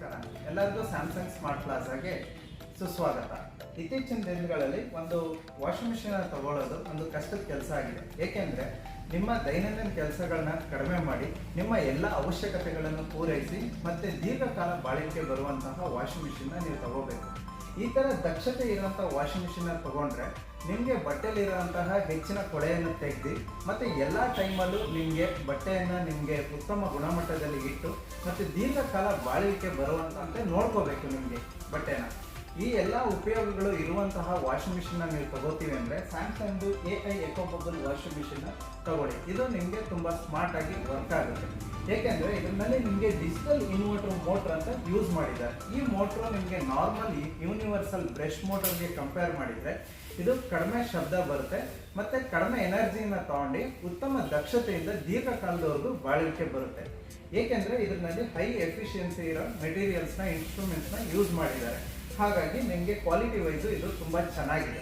ನಮಸ್ಕಾರ ಎಲ್ಲರಿಗೂ Samsung smart ಪ್ಲಾಜಾಗೆ ಸುಸ್ವಾಗತ. ಇತ್ತೀಚಿನ ದಿನಗಳಲ್ಲಿ ಒಂದು ವಾಷಿಂಗ್ ಮಿಷಿನ್ ತಗೊಳ್ಳೋದು ಒಂದು ಕಷ್ಟದ ಕೆಲಸ ಆಗಿದೆ. ಏಕೆಂದರೆ ನಿಮ್ಮ ದೈನಂದಿನ ಕೆಲಸಗಳನ್ನ ಕಡಿಮೆ ಮಾಡಿ ನಿಮ್ಮ ಎಲ್ಲ ಅವಶ್ಯಕತೆಗಳನ್ನು ಪೂರೈಸಿ ಮತ್ತು ದೀರ್ಘಕಾಲ ಬಾಳಿಕೆ ಬರುವಂತಹ ವಾಷಿಂಗ್ ಮಿಷಿನ್ನ ನೀವು ತಗೋಬೇಕು. ಈ ಥರ ದಕ್ಷತೆ ಇರುವಂಥ ವಾಷಿಂಗ್ ಮಿಷಿನ್ನ ತಗೊಂಡ್ರೆ ನಿಮಗೆ ಬಟ್ಟೆಯಲ್ಲಿರುವಂತಹ ಹೆಚ್ಚಿನ ಕೊಳೆಯನ್ನು ತೆಗೆದು ಮತ್ತು ಎಲ್ಲ ಟೈಮಲ್ಲೂ ನಿಮಗೆ ಬಟ್ಟೆಯನ್ನು ನಿಮಗೆ ಉತ್ತಮ ಗುಣಮಟ್ಟದಲ್ಲಿ ಇಟ್ಟು ಮತ್ತು ದೀರ್ಘಕಾಲ ಬಾಳಿಕೆ ಬರುವಂತೆ ನೋಡ್ಕೋಬೇಕು ನಿಮಗೆ ಬಟ್ಟೆನ. ಈ ಎಲ್ಲ ಉಪಯೋಗಗಳು ಇರುವಂತಹ ವಾಷಿಂಗ್ ಮಿಷಿನ್ನ ನೀವು ತಗೋತೀವಿ ಅಂದರೆ ಸ್ಯಾಮ್ಸಂಗ್ದು AI EcoBubble ವಾಷಿಂಗ್ ಮಿಷಿನ್ನ ತಗೊಳ್ಳಿ. ಇದು ನಿಮಗೆ ತುಂಬ ಸ್ಮಾರ್ಟಾಗಿ ವರ್ಕ್ ಆಗುತ್ತೆ. ಏಕೆಂದರೆ ಇದರಲ್ಲಿ ನಿಮಗೆ ಡಿಜಿಟಲ್ ಇನ್ವರ್ಟರ್ ಮೋಟ್ರ್ ಅಂತ ಯೂಸ್ ಮಾಡಿದ್ದಾರೆ. ಈ ಮೋಟ್ರು ನಿಮಗೆ ನಾರ್ಮಲ್ ಯೂನಿವರ್ಸಲ್ ಬ್ರಷ್ ಮೋಟರ್ಗೆ ಕಂಪೇರ್ ಮಾಡಿದರೆ ಇದು ಕಡಿಮೆ ಶಬ್ದ ಬರುತ್ತೆ ಮತ್ತು ಕಡಿಮೆ ಎನರ್ಜಿನ ತಗೊಂಡು ಉತ್ತಮ ದಕ್ಷತೆಯಿಂದ ದೀರ್ಘಕಾಲದವರೆಗೂ ಬಾಳಿಕೆ ಬರುತ್ತೆ. ಏಕೆಂದರೆ ಇದರಲ್ಲಿ ಹೈ ಎಫಿಷಿಯನ್ಸಿ ಇರೋ ಮೆಟೀರಿಯಲ್ಸ್ನ ಇನ್ಸ್ಟ್ರೂಮೆಂಟ್ಸ್ನ ಯೂಸ್ ಮಾಡಿದ್ದಾರೆ. ಹಾಗಾಗಿ ನಿಮಗೆ ಕ್ವಾಲಿಟಿ ವೈಸು ಇದು ತುಂಬ ಚೆನ್ನಾಗಿದೆ.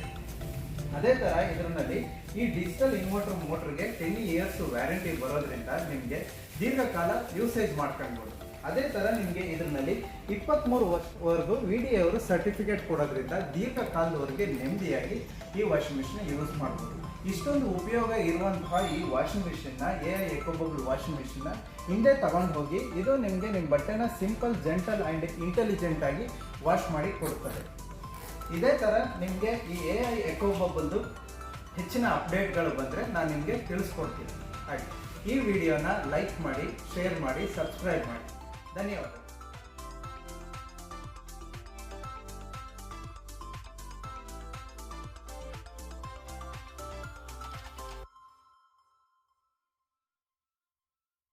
ಅದೇ ಥರ ಇದರಲ್ಲಿ ಈ ಡಿಜಿಟಲ್ ಇನ್ವರ್ಟರ್ ಮೋಟ್ರಿಗೆ 10 years ವ್ಯಾರಂಟಿ ಬರೋದ್ರಿಂದ ನಿಮಗೆ ದೀರ್ಘಕಾಲ ಯೂಸೇಜ್ ಮಾಡ್ಕೊಳ್ಬೋದು. ಅದೇ ಥರ ನಿಮಗೆ ಇದರಲ್ಲಿ 23 ವರ್ಷವರೆಗೂ VDA ಸರ್ಟಿಫಿಕೇಟ್ ಕೊಡೋದ್ರಿಂದ ದೀರ್ಘಕಾಲದವರೆಗೆ ನೆಮ್ಮದಿಯಾಗಿ ಈ ವಾಷಿಂಗ್ ಮಿಷಿನ್ ಯೂಸ್ ಮಾಡ್ಬೋದು. ಇಷ್ಟೊಂದು ಉಪಯೋಗ ಇರುವಂತಹ ಈ ವಾಷಿಂಗ್ ಮಿಷಿನ್ನ AI EcoBubble ವಾಷಿಂಗ್ ಮಿಷಿನ್ನ ಹಿಂದೆ ತಗೊಂಡು ಹೋಗಿ ಇದು ನಿಮಗೆ ನಿಮ್ಮ ಬಟ್ಟೆನ ಸಿಂಪಲ್, ಜೆಂಟಲ್ ಆ್ಯಂಡ್ ಇಂಟೆಲಿಜೆಂಟ್ ಆಗಿ ವಾಶ್ ಮಾಡಿ ಕೊಡ್ತಾರೆ. ಇದೇ ಥರ ನಿಮಗೆ ಈ AI EcoBubble ಹೆಚ್ಚಿನ ಅಪ್ಡೇಟ್ಗಳು ಬಂದರೆ ನಾನು ನಿಮಗೆ ತಿಳಿಸ್ಕೊಡ್ತೀನಿ. ಹಾಗೆ ಈ ವಿಡಿಯೋನ ಲೈಕ್ ಮಾಡಿ, ಶೇರ್ ಮಾಡಿ, ಸಬ್ಸ್ಕ್ರೈಬ್ ಮಾಡಿ. ಧನ್ಯವಾದ.